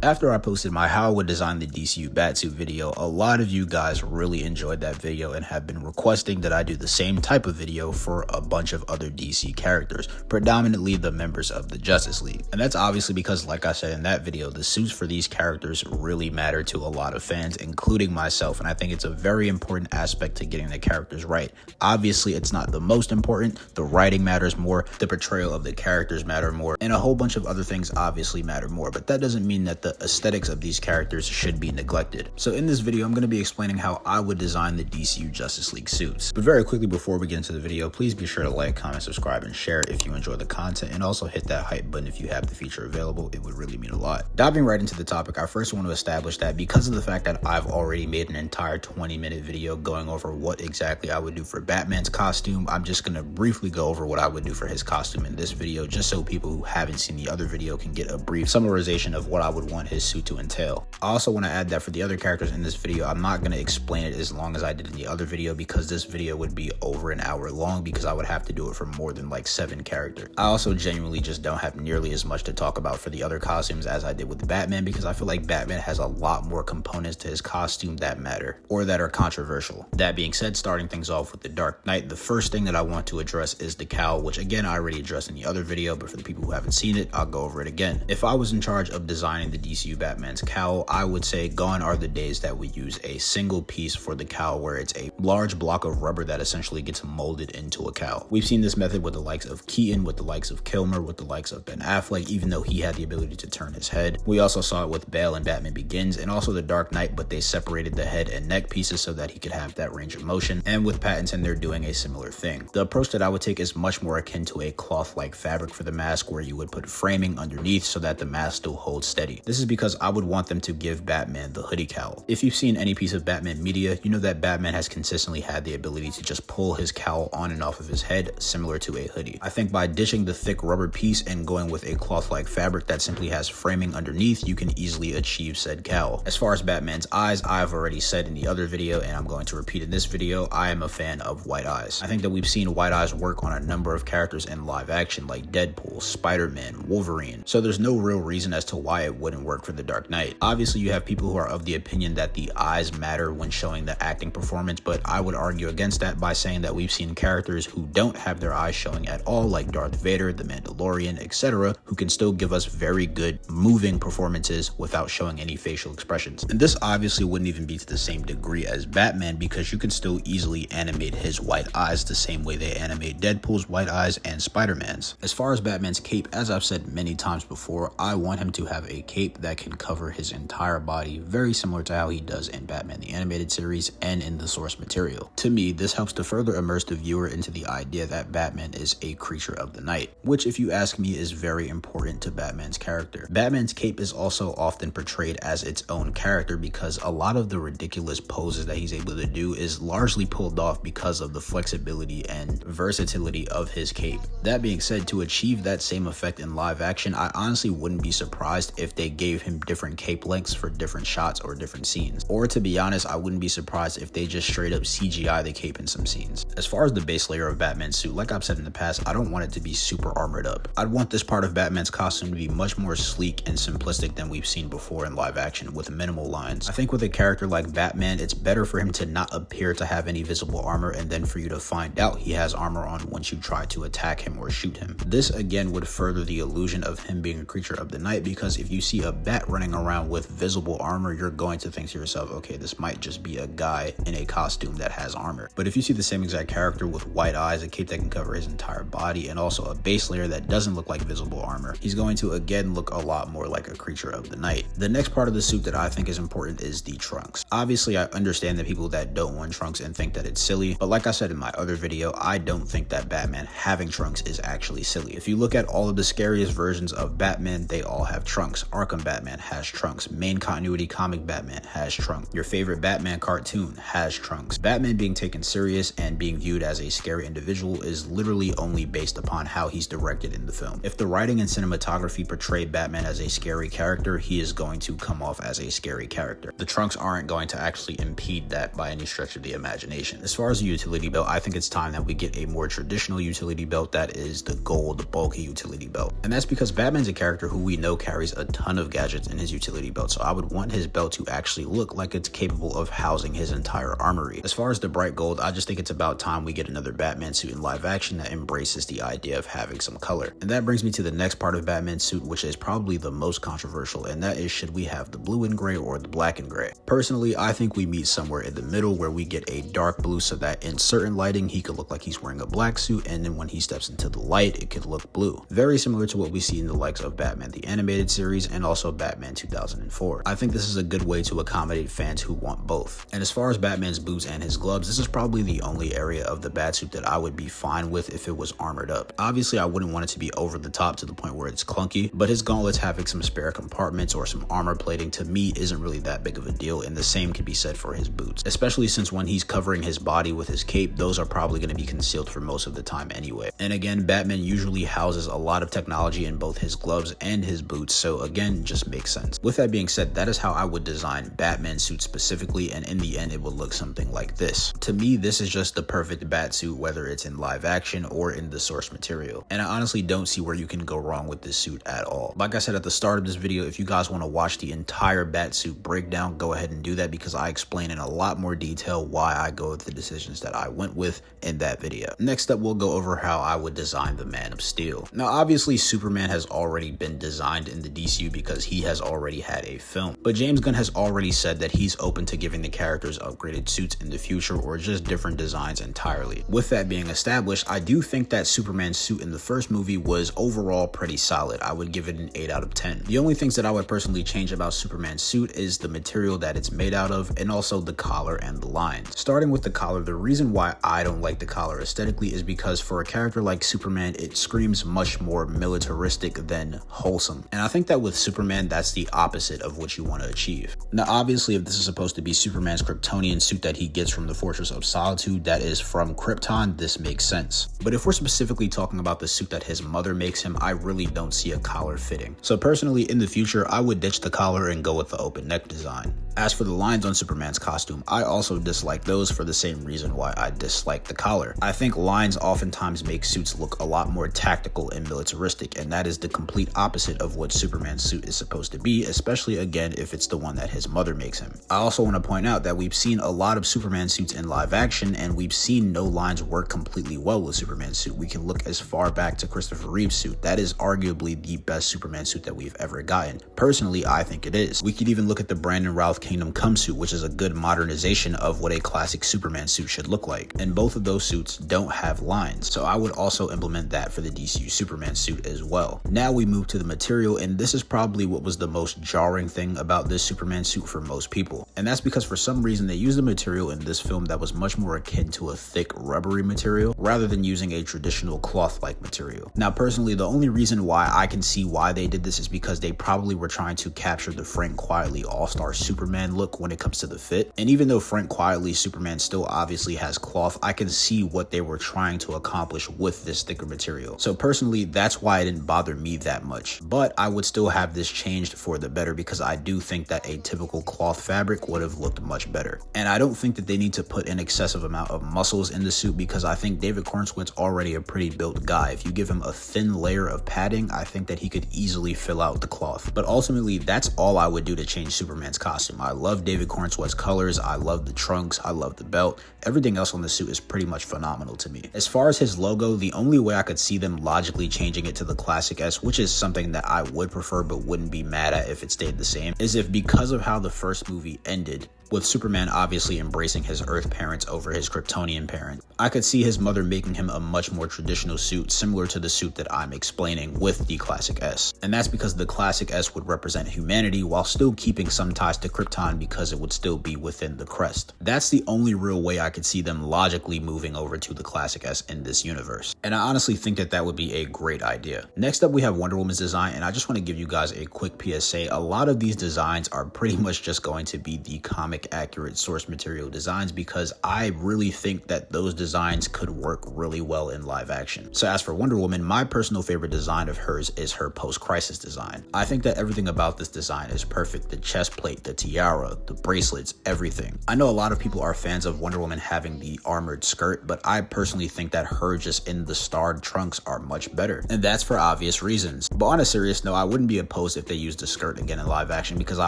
After I posted my how I would design the DCU Batsuit video, a lot of you guys really enjoyed that video and have been requesting that I do the same type of video for a bunch of other DC characters, predominantly the members of the Justice League. And that's obviously because, like I said in that video, the suits for these characters really matter to a lot of fans, including myself, and I think it's a very important aspect to getting the characters right. Obviously, it's not the most important. The writing matters more, the portrayal of the characters matter more, and a whole bunch of other things obviously matter more, but that doesn't mean that the aesthetics of these characters should be neglected. So in this video, I'm going to be explaining how I would design the DCU Justice League suits. But very quickly before we get into the video, please be sure to like, comment, subscribe, and share if you enjoy the content, and also hit that hype button if you have the feature available. It would really mean a lot. Diving right into the topic, I first want to establish that because of the fact that I've already made an entire 20-minute video going over what exactly I would do for Batman's costume, I'm just going to briefly go over what I would do for his costume in this video, just so people who haven't seen the other video can get a brief summarization of what I would want his suit to entail. I also want to add that for the other characters in this video, I'm not going to explain it as long as I did in the other video, because this video would be over an hour long, because I would have to do it for more than like 7 characters. I also genuinely just don't have nearly as much to talk about for the other costumes as I did with Batman, because I feel like Batman has a lot more components to his costume that matter, or that are controversial. That being said, starting things off with the Dark Knight, the first thing that I want to address is the cowl, which again I already addressed in the other video, but for the people who haven't seen it, I'll go over it again. If I was in charge of designing the DCU Batman's cowl, I would say gone are the days that we use a single piece for the cowl, where it's a large block of rubber that essentially gets molded into a cowl. We've seen this method with the likes of Keaton, with the likes of Kilmer, with the likes of Ben Affleck, even though he had the ability to turn his head. We also saw it with Bale in Batman Begins, and also the Dark Knight, but they separated the head and neck pieces so that he could have that range of motion. And with Pattinson, they're doing a similar thing. The approach that I would take is much more akin to a cloth-like fabric for the mask, where you would put framing underneath so that the mask still holds steady. This is because I would want them to give Batman the hoodie cowl. If you've seen any piece of Batman media, you know that Batman has consistently had the ability to just pull his cowl on and off of his head, similar to a hoodie. I think by ditching the thick rubber piece and going with a cloth-like fabric that simply has framing underneath, you can easily achieve said cowl. As far as Batman's eyes, I've already said in the other video, and I'm going to repeat in this video, I am a fan of white eyes. I think that we've seen white eyes work on a number of characters in live action, like Deadpool, Spider-Man, Wolverine, so there's no real reason as to why it wouldn't work for the Dark Knight. Obviously, you have people who are of the opinion that the eyes matter when showing the acting performance, but I would argue against that by saying that we've seen characters who don't have their eyes showing at all, like Darth Vader, the Mandalorian, etc., who can still give us very good moving performances without showing any facial expressions. And this obviously wouldn't even be to the same degree as Batman, because you can still easily animate his white eyes the same way they animate Deadpool's white eyes and Spider-Man's. As far as Batman's cape, as I've said many times before, I want him to have a cape that can cover his entire body, very similar to how he does in Batman the Animated Series and in the source material. To me, this helps to further immerse the viewer into the idea that Batman is a creature of the night, which, if you ask me, is very important to Batman's character. Batman's cape is also often portrayed as its own character, because a lot of the ridiculous poses that he's able to do is largely pulled off because of the flexibility and versatility of his cape. That being said, to achieve that same effect in live action, I honestly wouldn't be surprised if they gave him different cape lengths for different shots or different scenes. Or to be honest, I wouldn't be surprised if they just straight up CGI the cape in some scenes. As far as the base layer of Batman's suit, like I've said in the past, I don't want it to be super armored up. I'd want this part of Batman's costume to be much more sleek and simplistic than we've seen before in live action, with minimal lines. I think with a character like Batman, it's better for him to not appear to have any visible armor, and then for you to find out he has armor on once you try to attack him or shoot him. This again would further the illusion of him being a creature of the night, because if you see a bat running around with visible armor, you're going to think to yourself, okay, this might just be a guy in a costume that has armor. But if you see the same exact character with white eyes, a cape that can cover his entire body, and also a base layer that doesn't look like visible armor, he's going to again look a lot more like a creature of the night. The next part of the suit that I think is important is the trunks. Obviously, I understand the people that don't want trunks and think that it's silly, but like I said in my other video, I don't think that Batman having trunks is actually silly. If you look at all of the scariest versions of Batman, they all have trunks. Arkham Batman has trunks. Main continuity comic Batman has trunks. Your favorite Batman cartoon has trunks. Batman being taken serious and being viewed as a scary individual is literally only based upon how he's directed in the film. If the writing and cinematography portray Batman as a scary character, he is going to come off as a scary character. The trunks aren't going to actually impede that by any stretch of the imagination. As far as a utility belt, I think it's time that we get a more traditional utility belt that is the gold bulky utility belt. And that's because Batman's a character who we know carries a ton of gadgets in his utility belt, so I would want his belt to actually look like it's capable of housing his entire armory. As far as the bright gold, I just think it's about time we get another Batman suit in live action that embraces the idea of having some color. And that brings me to the next part of Batman's suit, which is probably the most controversial, and that is, should we have the blue and gray or the black and gray? Personally, I think we meet somewhere in the middle where we get a dark blue so that in certain lighting he could look like he's wearing a black suit, and then when he steps into the light it could look blue. Very similar to what we see in the likes of Batman the Animated Series and also Batman 2004. I think this is a good way to accommodate fans who want both. And as far as Batman's boots and his gloves, this is probably the only area of the Batsuit that I would be fine with if it was armored up. Obviously I wouldn't want it to be over the top to the point where it's clunky, but his gauntlets having some spare compartments or some armor plating to me isn't really that big of a deal, and the same can be said for his boots, especially since when he's covering his body with his cape, those are probably going to be concealed for most of the time anyway. And again, Batman usually houses a lot of technology in both his gloves and his boots, so again, just makes sense. With that being said, that is how I would design Batman's suit specifically, and in the end it would look something like this. To me, this is just the perfect Batsuit, whether it's in live action or in the source material, and I honestly don't see where you can go wrong with this suit at all. Like I said at the start of this video, if you guys want to watch the entire Batsuit breakdown, go ahead and do that, because I explain in a lot more detail why I go with the decisions that I went with in that video. Next up, we'll go over how I would design the Man of Steel. Now obviously Superman has already been designed in the DCU because he has already had a film, but James Gunn has already said that he's open to giving the characters upgraded suits in the future or just different designs entirely. With that being established, I do think that Superman's suit in the first movie was overall pretty solid. I would give it an 8 out of 10. The only things that I would personally change about Superman's suit is the material that it's made out of and also the collar and the lines. Starting with the collar, the reason why I don't like the collar aesthetically is because for a character like Superman, it screams much more militaristic than wholesome. And I think that with Superman, that's the opposite of what you want to achieve. Now obviously, if this is supposed to be Superman's Kryptonian suit that he gets from the Fortress of Solitude that is from Krypton, this makes sense. But if we're specifically talking about the suit that his mother makes him, I really don't see a collar fitting. So personally, in the future, I would ditch the collar and go with the open neck design. As for the lines on Superman's costume, I also dislike those for the same reason why I dislike the collar. I think lines oftentimes make suits look a lot more tactical and militaristic, and that is the complete opposite of what Superman's suit is supposed to be, especially again if it's the one that his mother makes him. I also want to point out that we've seen a lot of Superman suits in live action, and we've seen no lines work completely well with Superman's suit. We can look as far back to Christopher Reeve's suit. That is arguably the best Superman suit that we've ever gotten. Personally, I think it is. We could even look at the Brandon Routh Kingdom Come suit, which is a good modernization of what a classic Superman suit should look like, and both of those suits don't have lines, so I would also implement that for the DCU Superman suit as well. Now we move to the material, and this is probably what was the most jarring thing about this Superman suit for most people, and that's because for some reason they used a material in this film that was much more akin to a thick rubbery material rather than using a traditional cloth-like material. Now personally, the only reason why I can see why they did this is because they probably were trying to capture the Frank Quietly All-Star Superman look when it comes to the fit, and even though Frank Quietly Superman still obviously has cloth, I can see what they were trying to accomplish with this thicker material. So personally, that's why it didn't bother me that much, but I would still have this changed for the better because I do think that a typical cloth fabric would have looked much better. And I don't think that they need to put an excessive amount of muscles in the suit because I think David Cornswit's already a pretty built guy. If you give him a thin layer of padding, I think that he could easily fill out the cloth. But ultimately, that's all I would do to change Superman's costume. I love David Cornswit's colors, I love the trunks, I love the belt. Everything else on the suit is pretty much phenomenal to me. As far as his logo, the only way I could see them logically changing it to the classic S, which is something that I would prefer but wouldn't be mad at if it stayed the same, is if because of how the first movie ended, with Superman obviously embracing his Earth parents over his Kryptonian parent, I could see his mother making him a much more traditional suit similar to the suit that I'm explaining with the Classic S. And that's because the Classic S would represent humanity while still keeping some ties to Krypton because it would still be within the crest. That's the only real way I could see them logically moving over to the Classic S in this universe. And I honestly think that that would be a great idea. Next up, we have Wonder Woman's design, and I just want to give you guys a quick PSA. A lot of these designs are pretty much just going to be the comic accurate source material designs because I really think that those designs could work really well in live action. So as for Wonder Woman, my personal favorite design of hers is her post-crisis design. I think that everything about this design is perfect. The chest plate, the tiara, the bracelets, everything. I know a lot of people are fans of Wonder Woman having the armored skirt, but I personally think that her just in the starred trunks are much better, and that's for obvious reasons. But on a serious note, I wouldn't be opposed if they used a skirt again in live action, because I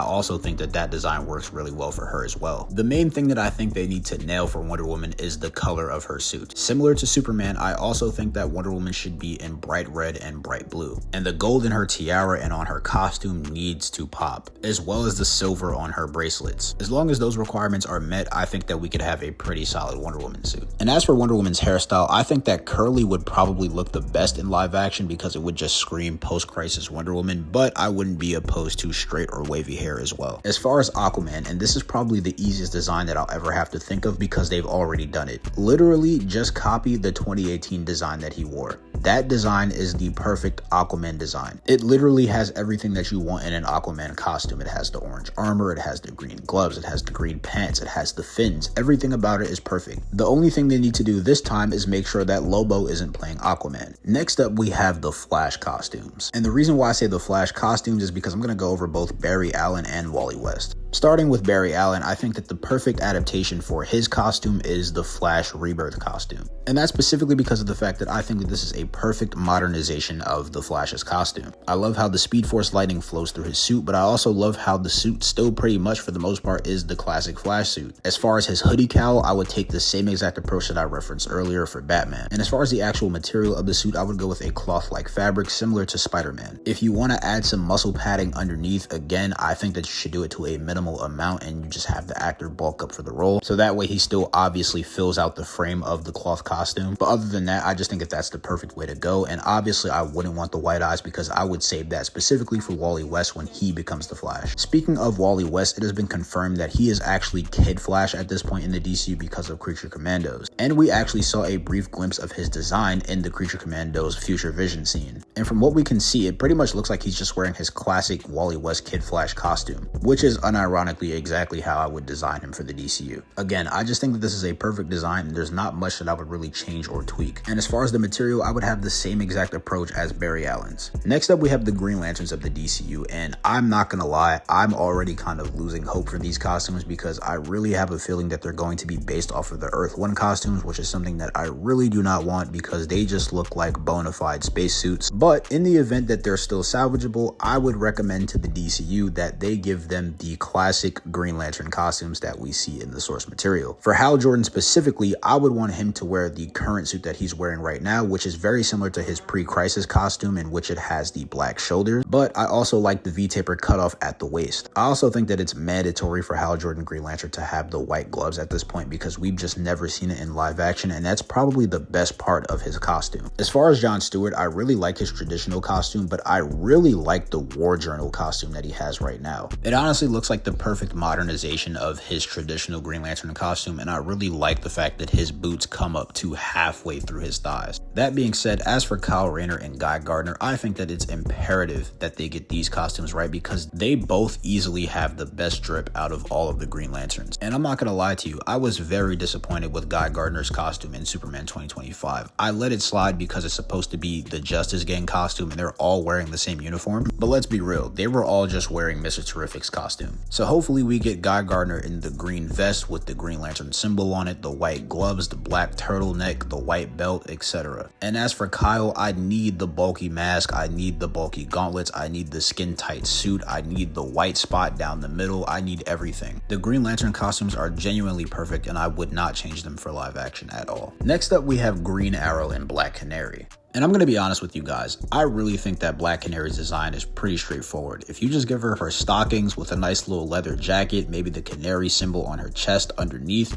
also think that that design works really well for her as well. The main thing that I think they need to nail for Wonder Woman is the color of her suit. Similar to Superman, I also think that Wonder Woman should be in bright red and bright blue, and the gold in her tiara and on her costume needs to pop, as well as the silver on her bracelets. As long as those requirements are met, I think that we could have a pretty solid Wonder Woman suit. And as for Wonder Woman's hairstyle, I think that curly would probably look the best in live action because it would just scream post-crisis Wonder Woman, but I wouldn't be opposed to straight or wavy hair as well. As far as Aquaman, and this is probably the easiest design that I'll ever have to think of because they've already done it. Literally just copy the 2018 design that he wore. That design is the perfect Aquaman design. It literally has everything that you want in an Aquaman costume. It has the orange armor, it has the green gloves, it has the green pants, it has the fins. Everything about it is perfect. The only thing they need to do this time is make sure that Lobo isn't playing Aquaman. Next up, we have the Flash costumes. And the reason why I say the Flash costumes is because I'm going to go over both Barry Allen and Wally West. Starting with Barry Allen, I think that the perfect adaptation for his costume is the Flash Rebirth costume. And that's specifically because of the fact that I think that this is a perfect modernization of the Flash's costume. I love how the Speed Force lightning flows through his suit, but I also love how the suit still pretty much for the most part is the classic Flash suit. As far as his hoodie cowl, I would take the same exact approach that I referenced earlier for Batman. And as far as the actual material of the suit, I would go with a cloth-like fabric similar to Spider-Man. If you want to add some muscle padding underneath, again, I think that you should do it to a minimal amount and you just have the actor bulk up for the role, so that way he still obviously fills out the frame of the cloth costume. But other than that, I just think that that's the perfect way to go. And obviously I wouldn't want the white eyes because I would save that specifically for Wally West when he becomes the Flash. Speaking of Wally West, it has been confirmed that he is actually Kid Flash at this point in the DCU because of Creature Commandos, and we actually saw a brief glimpse of his design in the Creature Commandos Future Vision scene. And from what we can see, it pretty much looks like he's just wearing his classic Wally West Kid Flash costume, which is unironically exactly how I would design him for the DCU. Again, I just think that this is a perfect design and there's not much that I would really change or tweak. And as far as the material, I would have the same exact approach as Barry Allen's. Next up, we have the Green Lanterns of the DCU, and I'm not gonna lie, I'm already kind of losing hope for these costumes because I really have a feeling that they're going to be based off of the Earth 1 costumes, which is something that I really do not want because they just look like bona fide spacesuits. But in the event that they're still salvageable, I would recommend to the DCU that they give them the classic Green Lantern costumes that we see in the source material. For Hal Jordan specifically, I would want him to wear the current suit that he's wearing right now, which is very similar to his pre-crisis costume in which it has the black shoulders, but I also like the V-taper cutoff at the waist. I also think that it's mandatory for Hal Jordan Green Lantern to have the white gloves at this point because we've just never seen it in live action, and that's probably the best part of his costume. As far as Jon Stewart, I really like his traditional costume, but I really like the War Journal costume that he has right now. It honestly looks like the perfect modernization of his traditional Green Lantern costume, and I really like the fact that his boots come up to halfway through his thighs. That being said, as for Kyle Rayner and Guy Gardner, I think that it's imperative that they get these costumes right because they both easily have the best drip out of all of the Green Lanterns. And I'm not gonna lie to you, I was very disappointed with Guy Gardner's costume in Superman 2025. I let it slide because it's supposed to be the Justice Gang costume and they're all wearing the same uniform, but let's be real, they were all just wearing Mr. Terrific's costume. So hopefully we get Guy Gardner in the green vest with the Green Lantern symbol on it, the white gloves, the black turtleneck, the white belt, etc. And as for Kyle, I need the bulky mask, I need the bulky gauntlets, I need the skin tight suit, I need the white spot down the middle, I need everything. The Green Lantern costumes are genuinely perfect and I would not change them for live action at all. Next up, we have Green Arrow and Black Canary. And I'm going to be honest with you guys, I really think that Black Canary's design is pretty straightforward. If you just give her stockings with a nice little leather jacket, maybe the canary symbol on her chest underneath,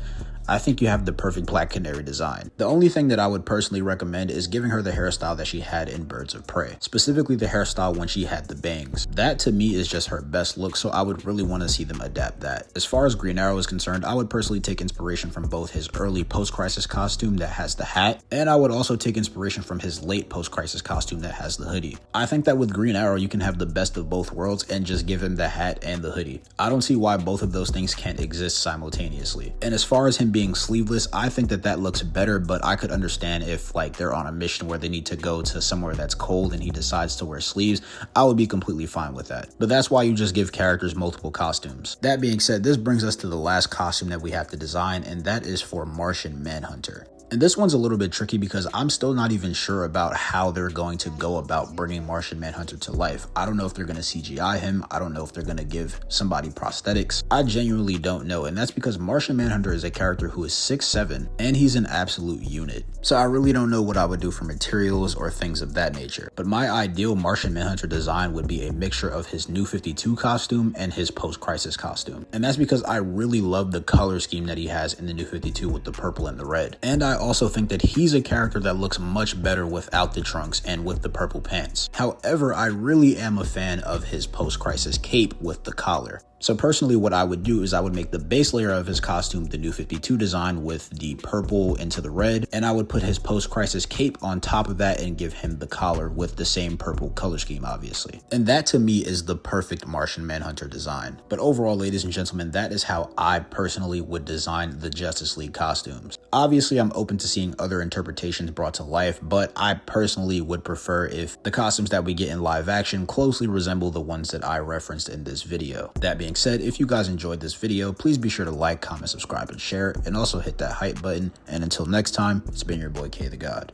I think you have the perfect Black Canary design. The only thing that I would personally recommend is giving her the hairstyle that she had in Birds of Prey, specifically the hairstyle when she had the bangs. That to me is just her best look, so I would really want to see them adapt that. As far as Green Arrow is concerned, I would personally take inspiration from both his early post-crisis costume that has the hat, and I would also take inspiration from his late post-crisis costume that has the hoodie. I think that with Green Arrow, you can have the best of both worlds and just give him the hat and the hoodie. I don't see why both of those things can't exist simultaneously. And as far as him being sleeveless, I think that that looks better, but I could understand if like they're on a mission where they need to go to somewhere that's cold and he decides to wear sleeves. I would be completely fine with that. But that's why you just give characters multiple costumes. That being said, this brings us to the last costume that we have to design, and that is for Martian Manhunter. And this one's a little bit tricky because I'm still not even sure about how they're going to go about bringing Martian Manhunter to life. I don't know if they're going to CGI him. I don't know if they're going to give somebody prosthetics. I genuinely don't know. And that's because Martian Manhunter is a character who is 6'7" and he's an absolute unit. So I really don't know what I would do for materials or things of that nature. But my ideal Martian Manhunter design would be a mixture of his New 52 costume and his post-crisis costume. And that's because I really love the color scheme that he has in the New 52 with the purple and the red. And I also think that he's a character that looks much better without the trunks and with the purple pants. However, I really am a fan of his post-crisis cape with the collar. So personally, what I would do is I would make the base layer of his costume the New 52 design with the purple into the red, and I would put his post-crisis cape on top of that and give him the collar with the same purple color scheme, obviously. And that to me is the perfect Martian Manhunter design. But overall, ladies and gentlemen, that is how I personally would design the Justice League costumes. Obviously, I'm open to seeing other interpretations brought to life, but I personally would prefer if the costumes that we get in live action closely resemble the ones that I referenced in this video. That being said, if you guys enjoyed this video, please be sure to like, comment, subscribe, and share, and also hit that hype button. And until next time, it's been your boy K the God.